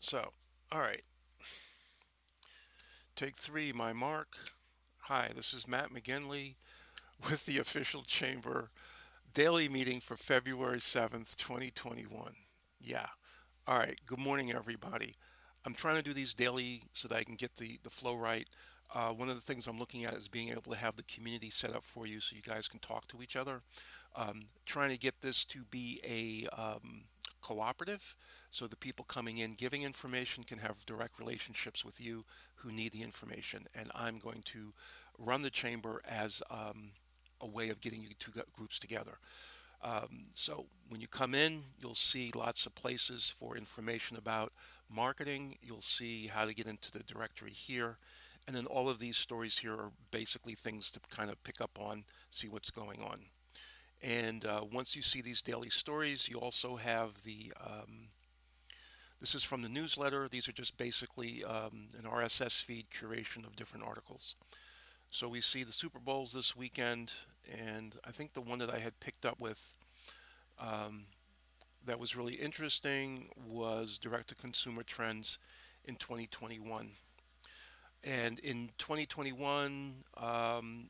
So, all right, take three, my mark. Hi, this is Matt McGinley with the official chamber daily meeting for February 7th, 2021. Yeah. All right, good morning, everybody. I'm trying to do these daily so that I can get the flow right. One of the things I'm looking at is being able to have the community set up for you so you guys can talk to each other. Trying to get this to be a cooperative so the people coming in giving information can have direct relationships with you who need the information. And I'm going to run the chamber as a way of getting you two groups together. So when you come in, you'll see lots of places for information about marketing. You'll see how to get into the directory here. And then all of these stories here are basically things to kind of pick up on, see what's going on. And once you see these daily stories, you also have this is from the newsletter. These are just basically an RSS feed curation of different articles. So we see the Super Bowls this weekend, and I think the one that I had picked up with that was really interesting was direct to consumer trends in 2021. And in 2021,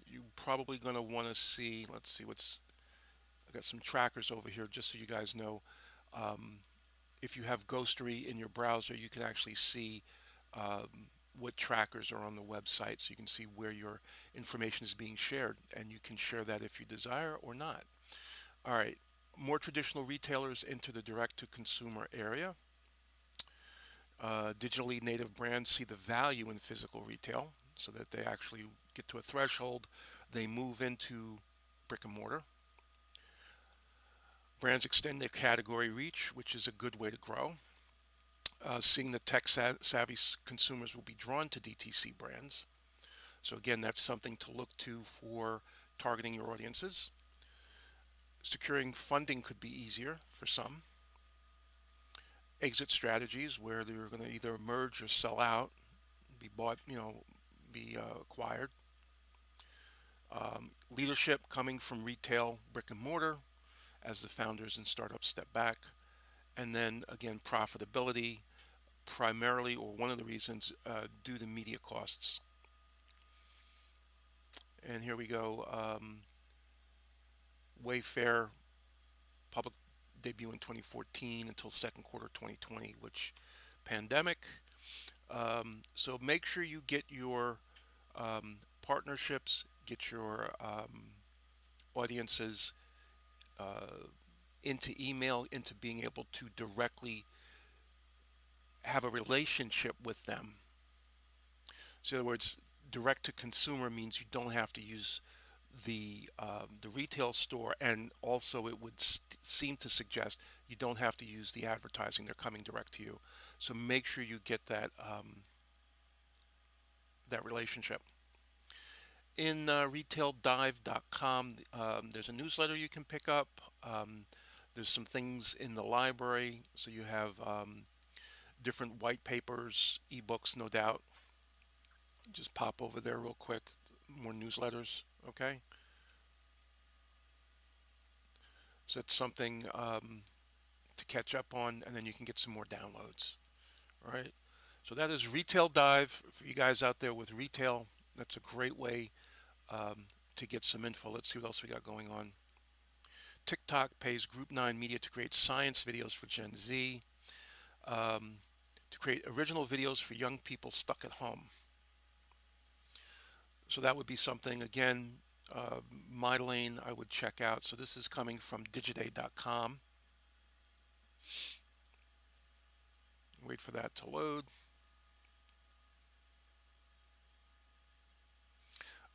you're probably going to want to see, let's see I got some trackers over here just so you guys know. Um, if you have Ghostery in your browser, you can actually see what trackers are on the website so you can see where your information is being shared. And you can share that if you desire or not. All right. More traditional retailers enter the direct to consumer area. Digitally native brands see the value in physical retail so that they actually get to a threshold, they move into brick and mortar. Brands extend their category reach, which is a good way to grow. Seeing the tech savvy consumers will be drawn to DTC brands. So, again, that's something to look to for targeting your audiences. Securing funding could be easier for some. Exit strategies where they're going to either merge or sell out, be bought, be acquired. Leadership coming from retail, brick and mortar, as the founders and startups step back. And then again, profitability, primarily, or one of the reasons, due to media costs. And here we go. Wayfair public debut in 2014 until second quarter 2020, which pandemic. So make sure you get your partnerships, get your audiences uh, into email, into being able to directly have a relationship with them. So in other words, direct to consumer means you don't have to use the retail store, and also it would seem to suggest you don't have to use the advertising; they're coming direct to you. So make sure you get that relationship. In retaildive.com, there's a newsletter you can pick up. There's some things in the library, so you have different white papers, ebooks, no doubt. Just pop over there real quick. More newsletters, okay? So it's something to catch up on, and then you can get some more downloads. All right. So that is Retail Dive for you guys out there with retail. That's a great way to get some info. Let's see what else we got going on. TikTok pays Group 9 Media to create science videos for Gen Z, um, to create original videos for young people stuck at home. So that would be something, again, my lane I would check out. So this is coming from digiday.com. Wait for that to load.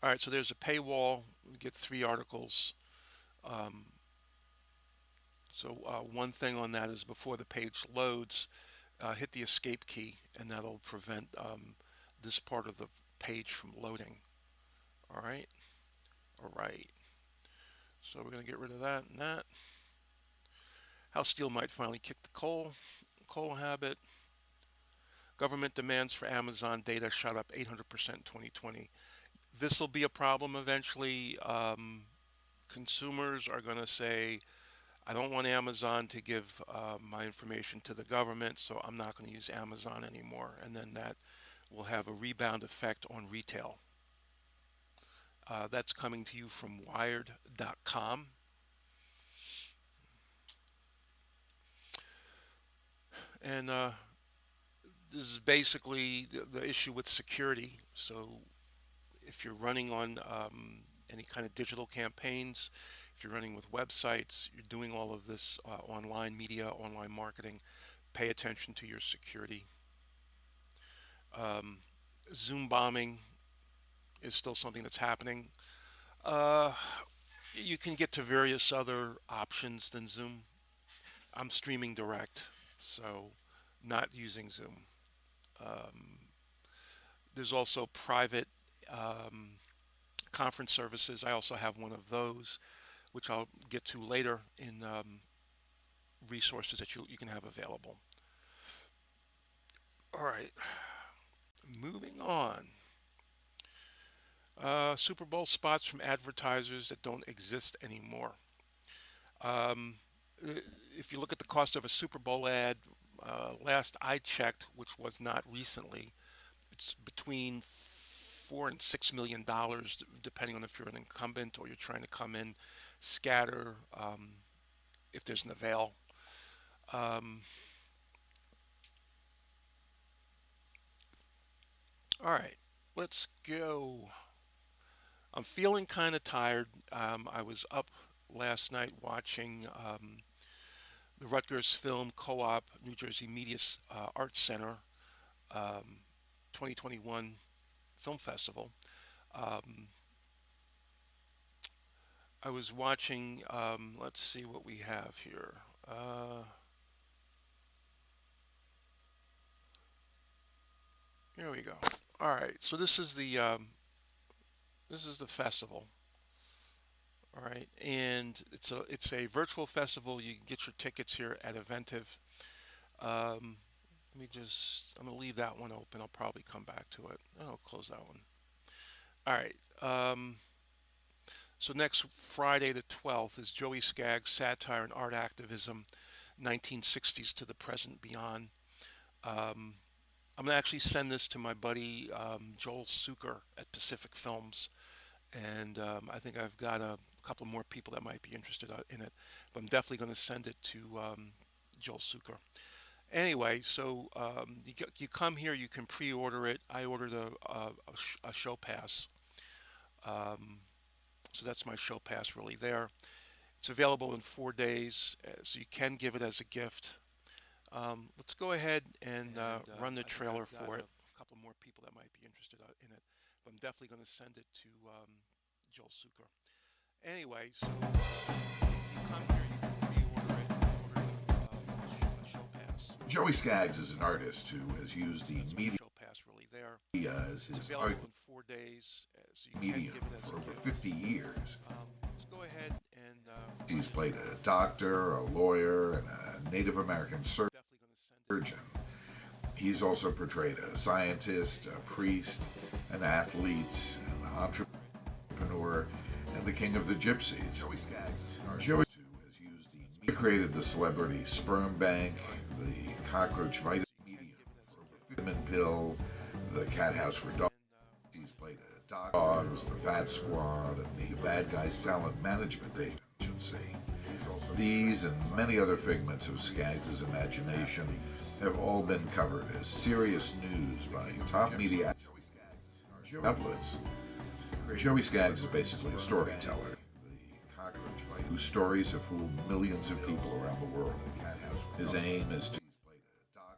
All right, so there's a paywall. We get three articles. Um, so one thing on that is before the page loads, hit the escape key, and that'll prevent this part of the page from loading. All right, all right. So we're going to get rid of that and that. How steel might finally kick the coal habit. Government demands for Amazon data shot up 800% in 2020. This will be a problem eventually. Consumers are going to say, I don't want Amazon to give my information to the government, so I'm not going to use Amazon anymore. And then that will have a rebound effect on retail. That's coming to you from Wired.com. And this is basically the issue with security. So if you're running on any kind of digital campaigns, if you're running with websites, you're doing all of this online media, online marketing, pay attention to your security. Um, Zoom bombing is still something that's happening. Uh, you can get to various other options than Zoom. I'm streaming direct, so not using Zoom. Um, there's also private um, conference services. I also have one of those, which I'll get to later in resources that you can have available. All right, moving on. Super Bowl spots from advertisers that don't exist anymore. Um, if you look at the cost of a Super Bowl ad, last I checked, which was not recently, it's between $4 and $6 million, depending on if you're an incumbent or you're trying to come in, scatter, if there's an avail. Um, all right, let's go. I'm feeling kind of tired. I was up last night watching the Rutgers Film Co-op New Jersey Media Arts Center um, 2021 Film Festival. Um, I was watching, let's see what we have here. Here we go. All right, so this is the festival. All right, and it's a virtual festival. You can get your tickets here at Eventive. Um, I'm gonna leave that one open. I'll probably come back to it. I'll close that one. All right. So next Friday the 12th is Joey Skaggs, Satire and Art Activism, 1960s to the Present Beyond. Um, I'm gonna actually send this to my buddy Joel Suker at Pacific Films, and I think I've got a couple more people that might be interested in it, but I'm definitely going to send it to Joel Suker. Anyway, so you come here, you can pre-order it. I ordered a show pass, um, so that's my show pass really there. It's available in 4 days, so you can give it as a gift. Let's go ahead and run the trailer for it. A couple more people that might be interested in it, but I'm definitely going to send it to Joel Suker. Anyway, so you come here, you can pre-order it, a show pass. Joey Skaggs is an artist who has used the media Show pass really there. as It's his available art in 4 days, so you can medium give it as for a over gift. 50 years. Let's go ahead and He's played a doctor, a lawyer, and a Native American definitely going to send it. surgeon. He's also portrayed a scientist, a priest, an athlete, an entrepreneur, and the king of the gypsies. Joey Skaggs is an artist who has used the media. He created the celebrity sperm bank, the cockroach vitamin pill, the cat house for dogs. He's played a dogs, the Fat Squad, and the Bad Guys Talent Management Agency. These and many other figments of Skaggs' imagination have all been covered as serious news by top media outlets. Joey Skaggs is basically a storyteller, whose stories have fooled millions of people around the world. His aim is to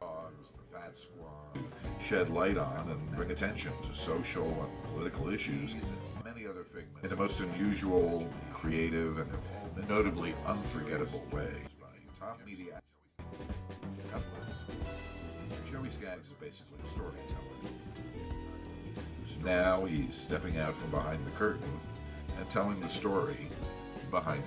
dogs, the Fat Squad, shed light on and bring attention to social and political issues and many other figments in the most unusual, creative, and notably unforgettable way by top media outlets. Joey Skaggs is basically a storyteller. Now he's stepping out from behind the curtain and telling the story behind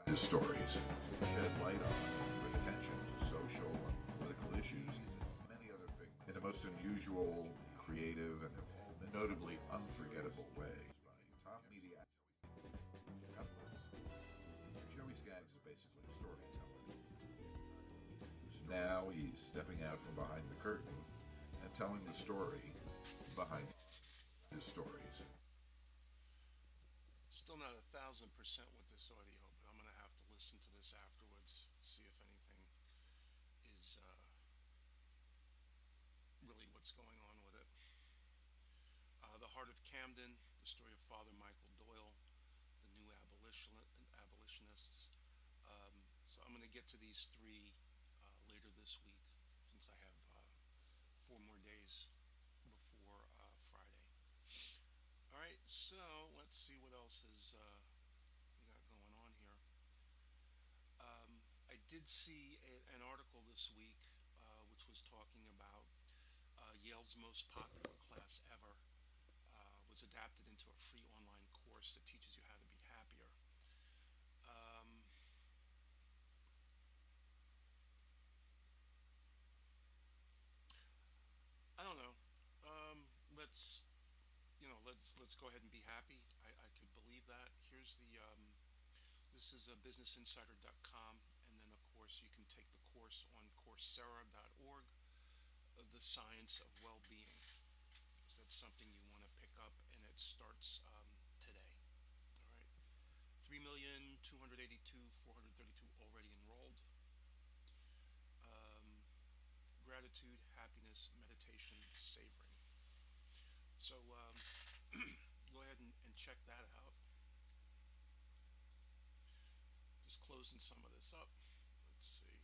his stories. Shed light on and bring attention to social and political issues and many other things in the most unusual, creative, and notably unforgettable way by top media outlets. Joey Skaggs is basically a storyteller. Now he's stepping out from behind the curtain and telling the story behind his stories. Still not 1,000% with this audio, but I'm gonna have to listen to this afterwards, see if anything is really what's going on with it. The Heart of Camden, the story of Father Michael Doyle, the new abolitionists. So I'm going to get to these three later this week, since I have 4 more days before Friday. All right, so let's see what else is we got going on here. I did see an article this week which was talking about Yale's most popular class ever was adapted into a free online course that teaches you how to be happier. Um, I don't know. Let's let's go ahead and be happy. I could believe that. Here's the this is a businessinsider.com, and then of course you can take the course on Coursera.org, the science of well-being. So that's something you want to pick up, and it starts today. All right, 3,282,432 already enrolled. Um, Gratitude, happiness, meditation, savoring. So go ahead and check that out. Just closing some of this up. Let's see.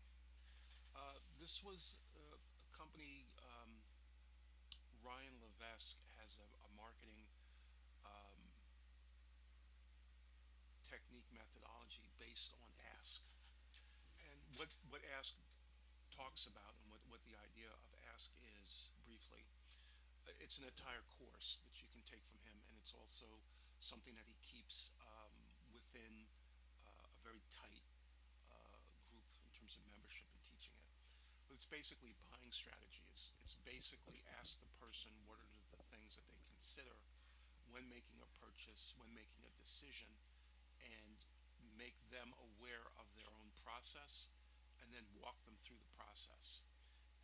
This was a company. Ryan Levesque has a marketing um, technique methodology based on Ask. And what Ask talks about, and what the idea of Ask is briefly, it's an entire course that you can take from him, and it's also something that he keeps within a very tight group in terms of membership and teaching it. But it's basically buying strategy. It's basically ask the person what are the things that they consider when making a purchase, when making a decision, and make them aware of their own process, and then walk them through the process.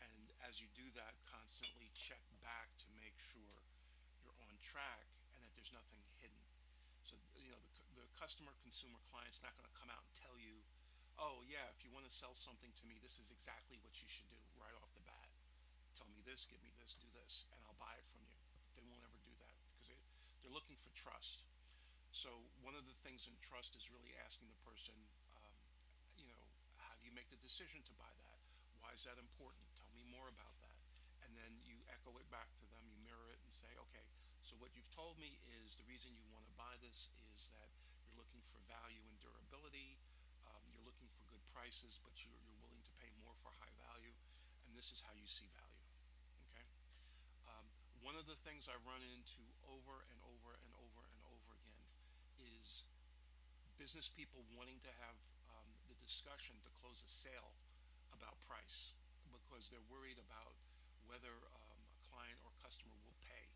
And as you do that, constantly check back to make sure you're on track and that there's nothing hidden. So the customer, consumer, client's not going to come out and tell you, oh yeah, if you want to sell something to me, this is exactly what you should do right off the bat. Tell me this, give me this, do this, and I'll buy it from you. They won't ever do that because they're looking for trust. So one of the things in trust is really asking the person, how do you make the decision to buy that? Why is that important? Tell me more about that. And then you echo it back to them, you mirror it and say, okay, so what you've told me is the reason you want to buy this is that you're looking for value and durability. You're looking for good prices, but you're willing to pay more for high value. And this is how you see value. Okay? One of the things I run into over and over and over and over again is business people wanting to have the discussion to close a sale about price because they're worried about whether a client or customer will pay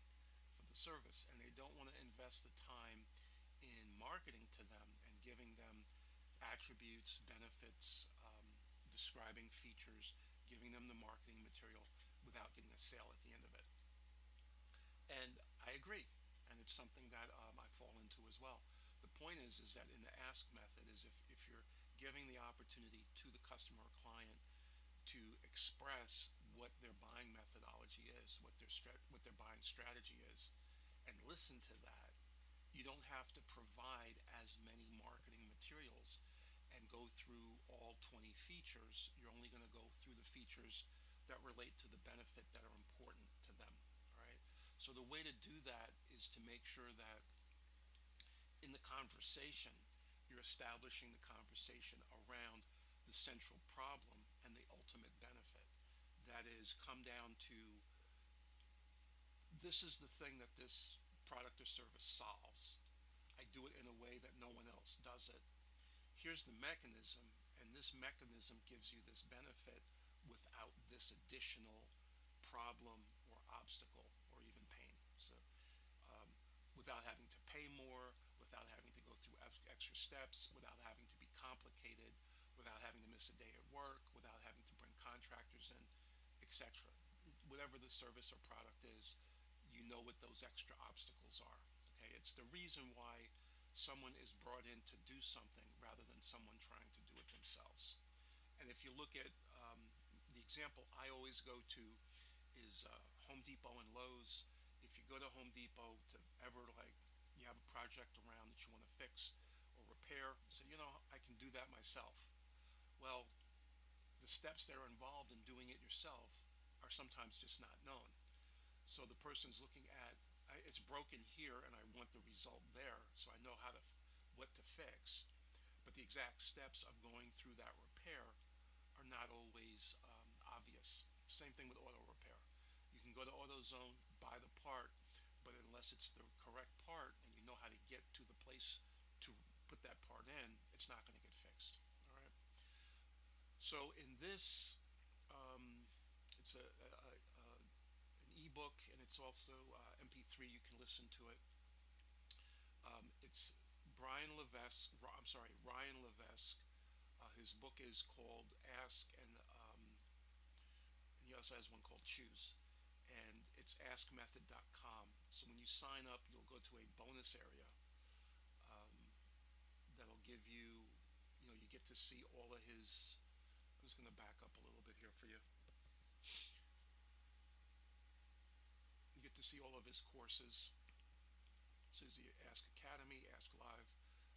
for the service, and they don't want to invest the time in marketing to them and giving them attributes, benefits, describing features, giving them the marketing material without getting a sale at the end of it. And I agree, and it's something that I fall into as well. The point is that in the ask method is if you're giving the opportunity to the customer or client to express what their buying methodology is, what their buying strategy is, and listen to that, you don't have to provide as many marketing materials and go through all 20 features. You're only going to go through the features that relate to the benefit that are important to them. All right. So the way to do that is to make sure that in the conversation, you're establishing the conversation around the central problem and the ultimate benefit. That is, come down to this is the thing that this product or service solves. I do it in a way that no one else does it. Here's the mechanism, and this mechanism gives you this benefit without this additional problem or obstacle or even pain. So, without having to pay more, without having to go through extra steps, without having to be complicated, without having to miss a day at work, without having to bring contractors in, etc. Whatever the service or product is, you know what those extra obstacles are. Okay, it's the reason why someone is brought in to do something rather than someone trying to do it themselves. And if you look at the example I always go to is Home Depot and Lowe's. If you go to Home Depot to ever like you have a project around that you want to fix or repair, so I can do that myself. Well, the steps that are involved in doing it yourself are sometimes just not known. So the person's looking at it's broken here and I want the result there, so I know what to fix. But the exact steps of going through that repair are not always obvious. Same thing with auto repair. You can go to AutoZone, buy the part, but unless it's the correct part and you know how to get to the place to put that part in, it's not going to get fixed. All right. So in this, it's an ebook and it's also MP3. You can listen to it. It's Brian Levesque. I'm sorry, Ryan Levesque. His book is called Ask, and he also has one called Choose, and it's askmethod.com. So when you sign up, you'll go to a bonus area that'll give you, you get to see all of his. I'm just going to back up a little bit here for you. You get to see all of his courses. So there's the Ask Academy, Ask Live,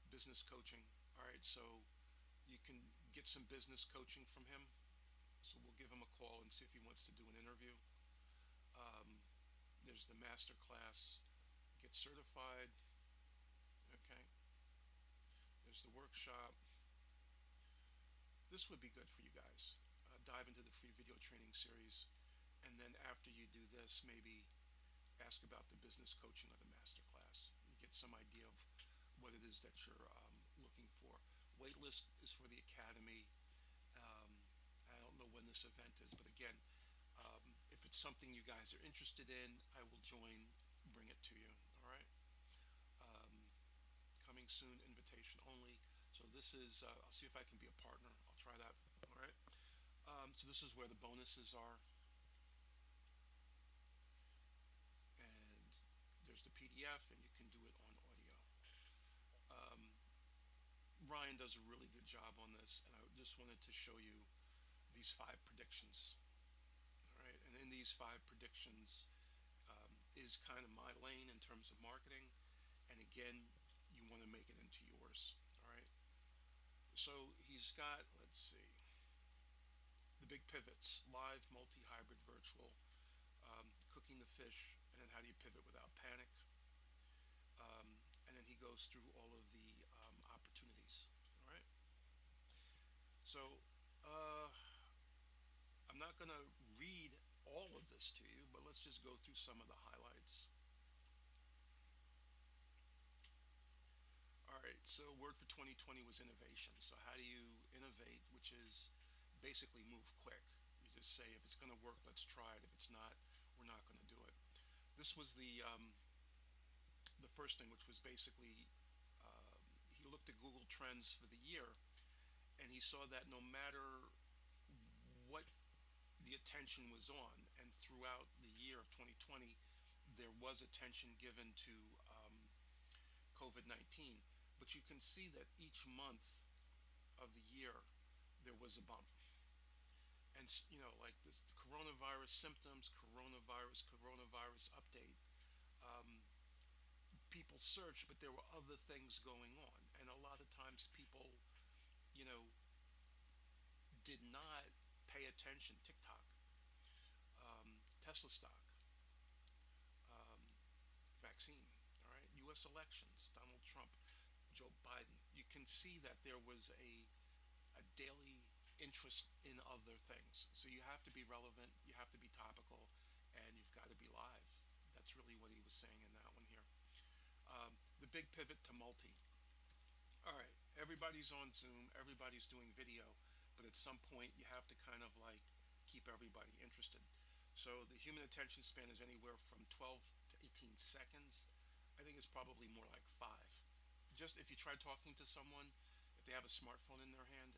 business coaching. All right, so you can get some business coaching from him. So we'll give him a call and see if he wants to do an interview. There's the master class, get certified. Okay. There's the workshop. This would be good for you guys. Dive into the free video training series, and then after you do this, maybe ask about the business coaching of the master class. You get some idea of what it is that you're looking for. Waitlist is for the academy. I don't know when this event is, but again, if it's something you guys are interested in, I will join, bring it to you. All right. Coming soon, invitation only. So this is, I'll see if I can be a partner. I'll try that. All right. So this is where the bonuses are. And there's the PDF, and you can do it on audio. Ryan does a really good job on this, and I just wanted to show you these 5 predictions. All right. And in these 5 predictions is kind of my lane in terms of marketing. And again, you want to make it into yours. All right. So he's got, let's see, the big pivots: live, multi-hybrid, virtual, cooking the fish, and then how do you pivot without panic. And then he goes through all of the opportunities. All right. So I'm not going to read all of this to you, but let's just go through some of the highlights. All right, so word for 2020 was innovation. So how do you innovate, which is basically move quick. You just say, if it's going to work, let's try it. If it's not, we're not going to do it. This was the first thing, which was basically he looked at Google Trends for the year, and he saw that no matter what the attention was on, and throughout the year of 2020, there was attention given to COVID-19. But you can see that each month of the year, there was a bump. And, like this, the coronavirus symptoms, coronavirus update, people searched, but there were other things going on. And a lot of times people, did not pay attention. TikTok, Tesla stock, vaccine, all right, U.S. elections, Donald Trump, Joe Biden. You can see that there was a daily interest in other things. So you have to be relevant, you have to be topical, and you've got to be live. That's really what he was saying in that one here. The big pivot to multi. All right, everybody's on Zoom, everybody's doing video, but at some point you have to kind of like keep everybody interested. So the human attention span is anywhere from 12 to 18 seconds. I think it's probably more like 5. Just if you try talking to someone, if they have a smartphone in their hand,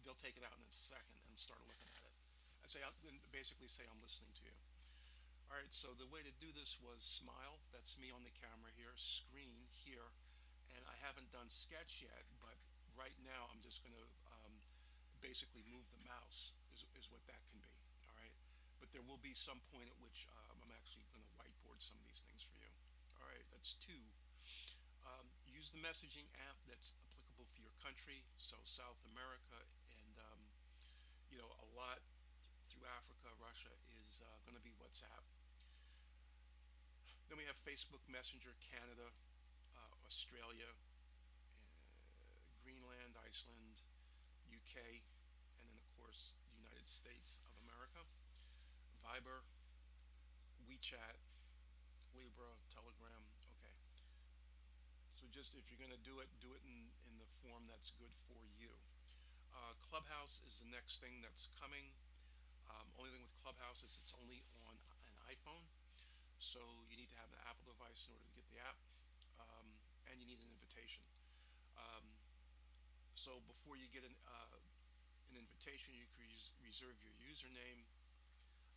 they'll take it out in a second and start looking at it. I say, then basically say I'm listening to you. All right, so the way to do this was smile. That's me on the camera here, screen here, and I haven't done sketch yet, but right now I'm just going to basically move the mouse is what that can be. All right, but there will be some point at which I'm actually going to whiteboard some of these things for you. All right, that's two. Use the messaging app that's applicable for your country. So South America and a lot through Africa, Russia is going to be WhatsApp. Then we have Facebook Messenger, Canada, Australia, Greenland, Iceland, UK, and then of course the United States of America. Viber, WeChat, Libra, Telegram. Okay. So just if you're going to do it in the form that's good for you. Clubhouse is the next thing that's coming. Only thing with Clubhouse is it's only on an iPhone, so you need to have an Apple device in order to get the app, and you need an invitation. Um, so before you get an invitation, you can reserve your username.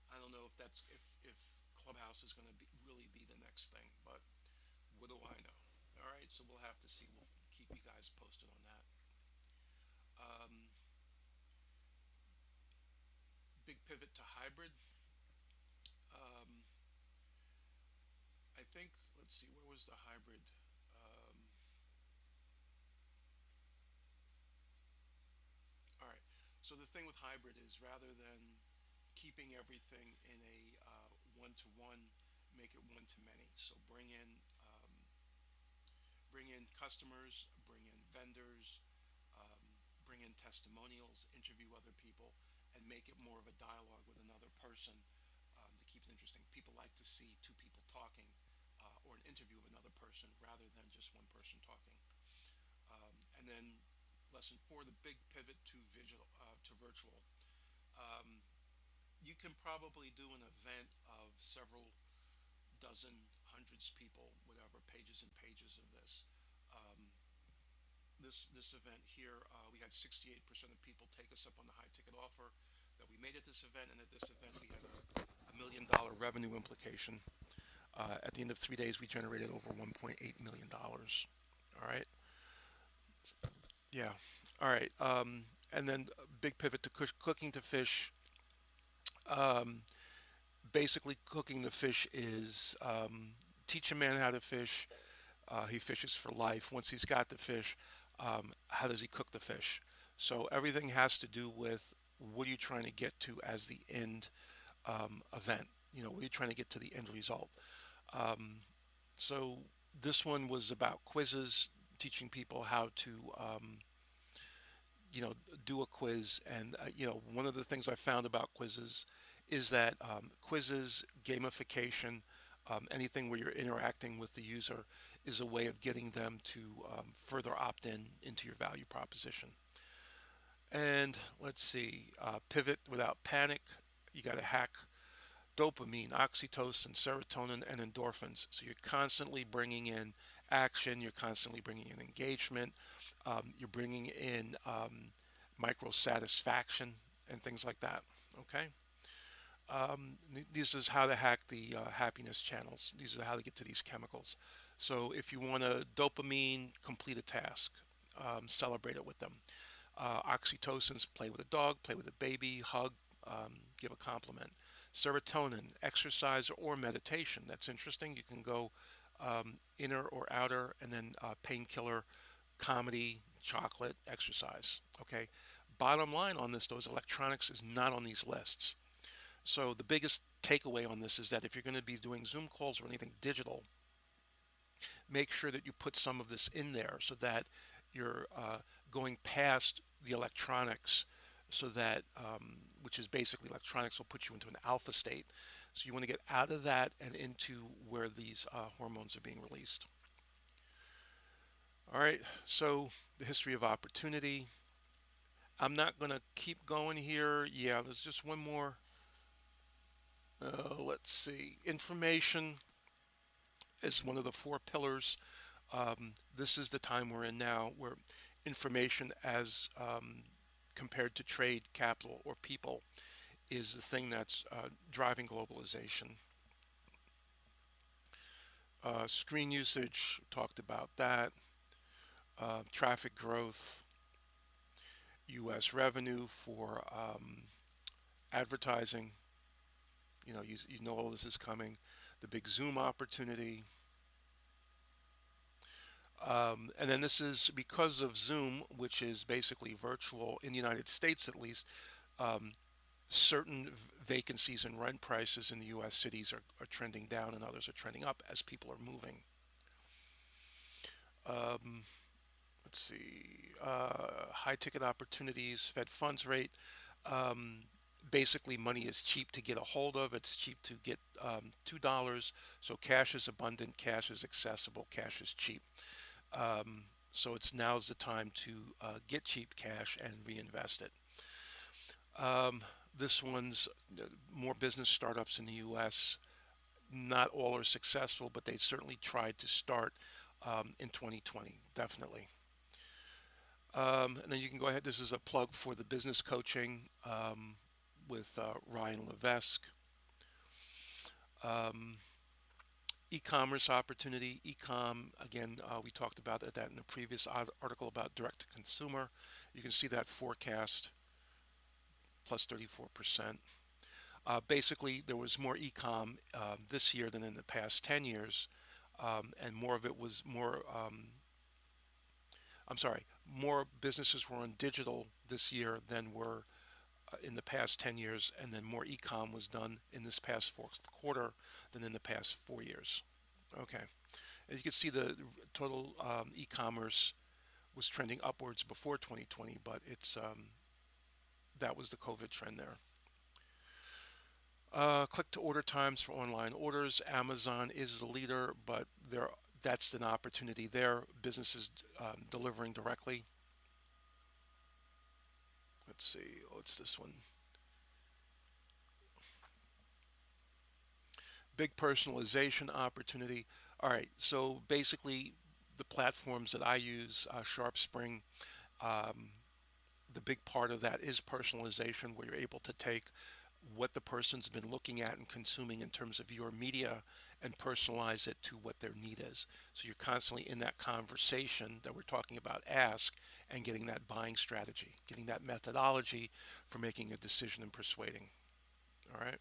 I don't know if that's if Clubhouse is going to really be the next thing, but what do I know? All right, so we'll have to see. We'll keep you guys posted on that. Um, Big pivot to hybrid. Um, I think, let's see, where was the hybrid? Um, all right. So the thing with hybrid is rather than keeping everything in a one-to-one, make it one-to-many. So bring in customers, bring in vendors, bring in testimonials, interview other people, and make it more of a dialogue with another person to keep it interesting. People like to see two people talking or an interview of another person rather than just one person talking. And then lesson four, the big pivot to virtual. Um, you can probably do an event of several dozen, hundreds of people, whatever, pages and pages of this. Um, this event here, we had 68% of people take us up on the high ticket offer that we made at this event, and at this event we had a $1 million revenue implication. At the end of 3 days, we generated over $1.8 million. All right. Yeah. All right. And then big pivot to cooking to fish. Um, Basically, cooking the fish is teach a man how to fish. He fishes for life. Once he's got the fish, how does he cook the fish? So everything has to do with what are you trying to get to as the end event? What are you trying to get to the end result? Um, so this one was about quizzes, teaching people how to you know, do a quiz. And, one of the things I found about quizzes is that quizzes, gamification, anything where you're interacting with the user is a way of getting them to further opt in into your value proposition. And let's see, pivot without panic. You got to hack dopamine, oxytocin, serotonin, and endorphins. So you're constantly bringing in action, you're constantly bringing in engagement, you're bringing in micro satisfaction and things like that. Okay. This is how to hack the happiness channels. These are how to get to these chemicals. So if you want a dopamine, complete a task, celebrate it with them. Oxytocins, play with a dog, play with a baby, hug, give a compliment. Serotonin, exercise or meditation. That's interesting. You can go inner or outer, and then painkiller, comedy, chocolate, exercise. Okay. Bottom line on this, though, is electronics is not on these lists. So the biggest takeaway on this is that if you're going to be doing Zoom calls or anything digital, make sure that you put some of this in there so that you're going past the electronics, so that which is basically electronics will put you into an alpha state. So you want to get out of that and into where these hormones are being released. All right, so the history of opportunity. I'm not going to keep going here. Yeah, there's just one more. Let's see. Information is one of the four pillars. This is the time we're in now where information as compared to trade, capital, or people is the thing that's driving globalization. Screen usage, talked about that. Traffic growth, U.S. revenue for advertising. You know all this is coming. The big Zoom opportunity. And then this is because of Zoom, which is basically virtual in the United States at least. Um, Certain vacancies and rent prices in the U.S. cities are trending down and others are trending up as people are moving. Um, let's see, high ticket opportunities, Fed funds rate. Um, Basically, money is cheap to get a hold of. It's cheap to get $2. So cash is abundant, cash is accessible, cash is cheap. So it's now's the time to get cheap cash and reinvest it. Um, this one's more business startups in the U.S. Not all are successful, but they certainly tried to start in 2020, definitely. And then you can go ahead. This is a plug for the business coaching with Ryan Levesque. Um, E-commerce opportunity, e-com, again, we talked about that in the previous article about direct to consumer. You can see that forecast plus 34%. Basically, there was more e-com this year than in the past 10 years, and more of it was I'm sorry, more businesses were on digital this year than were in the past 10 years, and then more e-com was done in this past fourth quarter than in the past 4 years. Okay. As you can see, the total e-commerce was trending upwards before 2020, but it's that was the COVID trend there. Click to order times for online orders. Amazon is the leader, but that's an opportunity there. Businesses delivering directly. Let's see, what's this one? Big personalization opportunity. All right, so basically, the platforms that I use, SharpSpring, um, the big part of that is personalization, where you're able to take what the person's been looking at and consuming in terms of your media and personalize it to what their need is. So you're constantly in that conversation that we're talking about, ask, and getting that buying strategy, getting that methodology for making a decision and persuading. All right.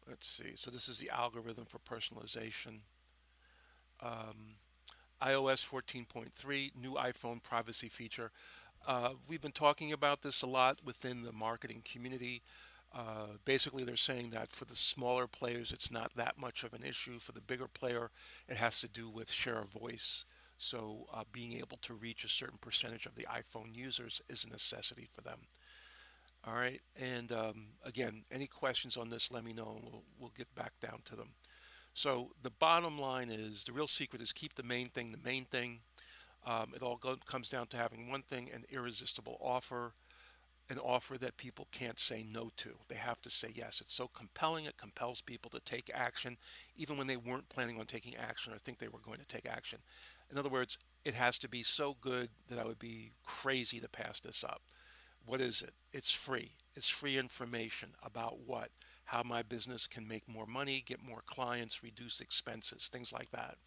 Let's see. So this is the algorithm for personalization. Um, iOS 14.3, new iPhone privacy feature. We've been talking about this a lot within the marketing community. Basically, they're saying that for the smaller players, it's not that much of an issue. For the bigger player, it has to do with share of voice. So, being able to reach a certain percentage of the iPhone users is a necessity for them. All right. And again, any questions on this, let me know and we'll get back down to them. So, the bottom line is the real secret is keep the main thing the main thing. It all comes down to having one thing, an irresistible offer, an offer that people can't say no to. They have to say yes. It's so compelling, it compels people to take action, even when they weren't planning on taking action or think they were going to take action. In other words, it has to be so good that I would be crazy to pass this up. What is it? It's free. It's free information about what? How my business can make more money, get more clients, reduce expenses, things like that.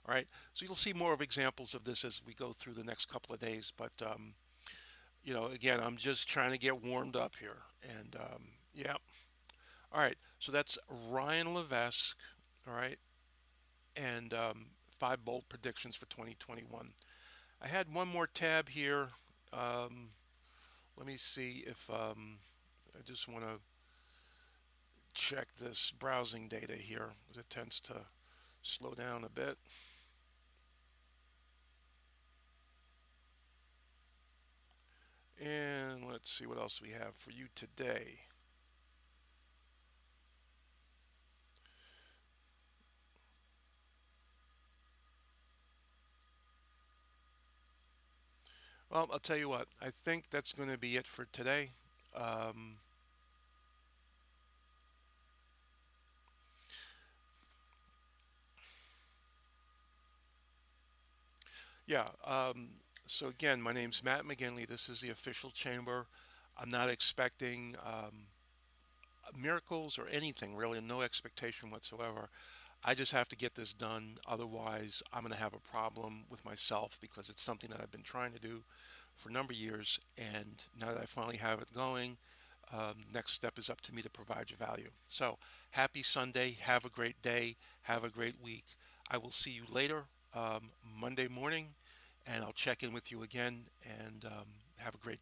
All right. So you'll see more of examples of this as we go through the next couple of days. But again, I'm just trying to get warmed up here. And yeah. All right. So that's Ryan Levesque. All right. And five bold predictions for 2021. I had one more tab here. Um, Let me see if I just want to check this browsing data here. It tends to slow down a bit. And let's see what else we have for you today. Well, I'll tell you what, I think that's going to be it for today. Um, yeah, So again, my name's Matt McGinley. This is the official chamber. I'm not expecting miracles or anything, really, no expectation whatsoever. I just have to get this done. Otherwise, I'm going to have a problem with myself because it's something that I've been trying to do for a number of years. And now that I finally have it going, next step is up to me to provide you value. So happy Sunday. Have a great day. Have a great week. I will see you later Monday morning, and I'll check in with you again and have a great day.